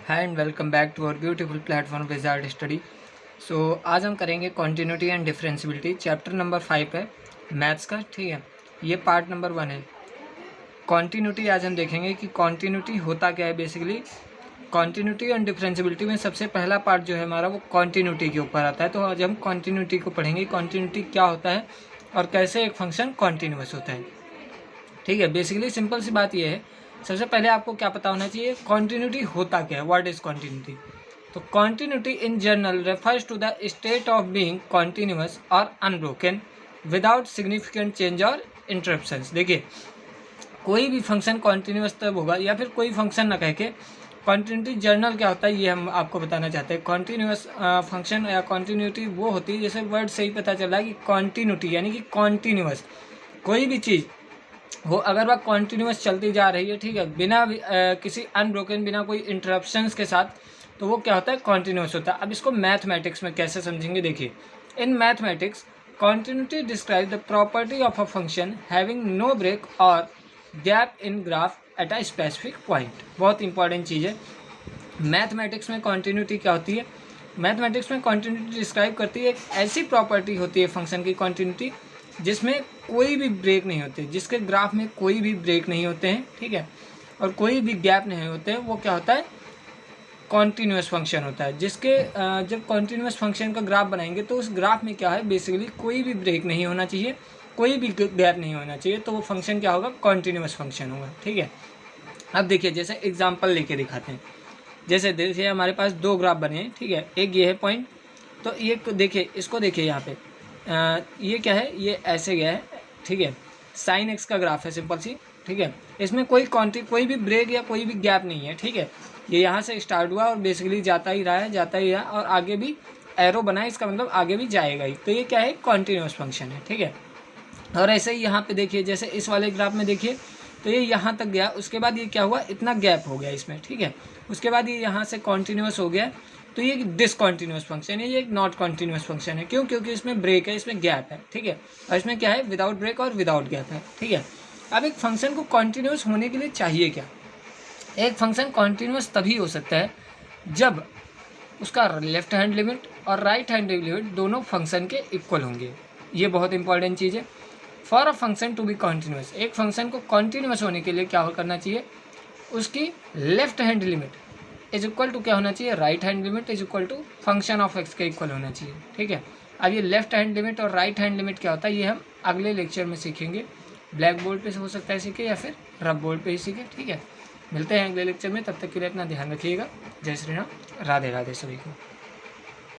Hi and welcome back to our beautiful platform wizard study. So आज हम करेंगे continuity and differentiability. Chapter number 5 है maths का, ठीक है। ये पार्ट नंबर 1 है। कॉन्टिन्यूटी आज हम देखेंगे कि कॉन्टिन्यूटी होता क्या है। बेसिकली कॉन्टिन्यूटी एंड डिफरेंशियबिलिटी में सबसे पहला पार्ट जो है हमारा वो कॉन्टिन्यूटी के ऊपर आता है। तो आज हम कॉन्टिन्यूटी को पढ़ेंगे, कॉन्टिन्यूटी क्या होता है और कैसे एक फंक्शन कॉन्टिन्यूअस होता है, ठीक है। बेसिकली सिंपल सी बात यह है, सबसे पहले आपको क्या पता होना चाहिए कॉन्टिन्यूटी होता क्या है, व्हाट इज कॉन्टिन्यूटी। तो continuity in general refers to the state of being continuous और अनब्रोकन विदाउट सिग्निफिकेंट चेंज और इंटरप्शंस। देखिए, कोई भी फंक्शन कॉन्टिन्यूअस तब होगा या फिर कोई फंक्शन ना कह के कॉन्टिन्यूटी जर्नल क्या होता है ये हम आपको बताना चाहते हैं। कॉन्टिन्यूअस फंक्शन या कॉन्टिन्यूटी वो होती है, जैसे वर्ड से ही पता चल रहा है कि कॉन्टिन्यूटी यानी कि कॉन्टिन्यूअस कोई भी चीज़ वो अगर वह कॉन्टिन्यूस चलती जा रही है, ठीक है, बिना किसी अनब्रोकन, बिना कोई इंटरप्शंस के साथ, तो वो क्या होता है कॉन्टिन्यूस होता है। अब इसको मैथमेटिक्स में कैसे समझेंगे, देखिए। In mathematics continuity describe the property of a function having no break और gap in graph at a specific point. बहुत इंपॉर्टेंट चीज़ है। मैथमेटिक्स में कॉन्टिन्यूटी क्या होती है, मैथमेटिक्स में कॉन्टिन्यूटी डिस्क्राइब करती है एक ऐसी प्रॉपर्टी होती है फंक्शन की कॉन्टिन्यूटी जिसमें कोई भी ब्रेक नहीं होते, जिसके ग्राफ में कोई भी ब्रेक नहीं होते हैं, ठीक है, और कोई भी गैप नहीं होते हैं। वो क्या होता है कॉन्टिन्यूस फंक्शन होता है। जिसके जब कॉन्टिन्यूस फंक्शन का ग्राफ बनाएंगे तो उस ग्राफ में क्या है, बेसिकली कोई भी ब्रेक नहीं होना चाहिए, कोई भी गैप नहीं होना चाहिए, तो वो फंक्शन क्या होगा कॉन्टिन्यूस फंक्शन होगा, ठीक है। अब देखिए, जैसे एग्जाम्पल लेके दिखाते हैं। जैसे देखिए हमारे पास दो ग्राफ बने हैं, ठीक है, एक ये है पॉइंट, तो ये देखिए, इसको देखिए यहाँ पे ये क्या है, ये ऐसे गया है, ठीक है, साइन एक्स का ग्राफ है सिंपल सी, ठीक है। इसमें कोई भी ब्रेक या कोई भी गैप नहीं है, ठीक है। ये यहाँ से स्टार्ट हुआ और बेसिकली जाता ही रहा और आगे भी एरो बना है, इसका मतलब आगे भी जाएगा ही। तो ये क्या है, कॉन्टिन्यूस फंक्शन है, ठीक है। और ऐसे ही यहाँ पे देखिए, जैसे इस वाले ग्राफ में देखिए, तो ये यहाँ तक गया, उसके बाद ये क्या हुआ, इतना गैप हो गया इसमें, ठीक है। उसके बाद ये यहाँ से कॉन्टिन्यूस हो गया, तो ये डिसकॉन्टिन्यूस फंक्शन है, ये एक नॉट कॉन्टिन्यूस फंक्शन है। क्यों? क्योंकि इसमें ब्रेक है, इसमें गैप है, ठीक है, और इसमें क्या है, विदाउट ब्रेक और विदाउट गैप है, ठीक है। अब एक फंक्शन को कॉन्टिन्यूस होने के लिए चाहिए क्या, एक फंक्शन कॉन्टिन्यूस तभी हो सकता है जब उसका लेफ्ट हैंड लिमिट और राइट हैंड लिमिट दोनों फंक्शन के इक्वल होंगे। ये बहुत इंपॉर्टेंट चीज़ है। For a function to be continuous, एक फंक्शन को कॉन्टिन्यूस होने के लिए क्या करना चाहिए, उसकी left hand limit is equal to क्या होना चाहिए, right hand limit is equal to function of x के इक्वल होना चाहिए, ठीक है। अब ये लेफ्ट हैंड लिमिट और राइट हैंड लिमिट क्या होता है, ये हम अगले लेक्चर में सीखेंगे। ब्लैक बोर्ड पे हो सकता है सीखे या फिर रफ बोर्ड पे ही सीखे, ठीक है। मिलते हैं अगले लेक्चर में, तब तक के लिए अपना ध्यान रखिएगा। जय श्री राम, राधे राधे सभी को।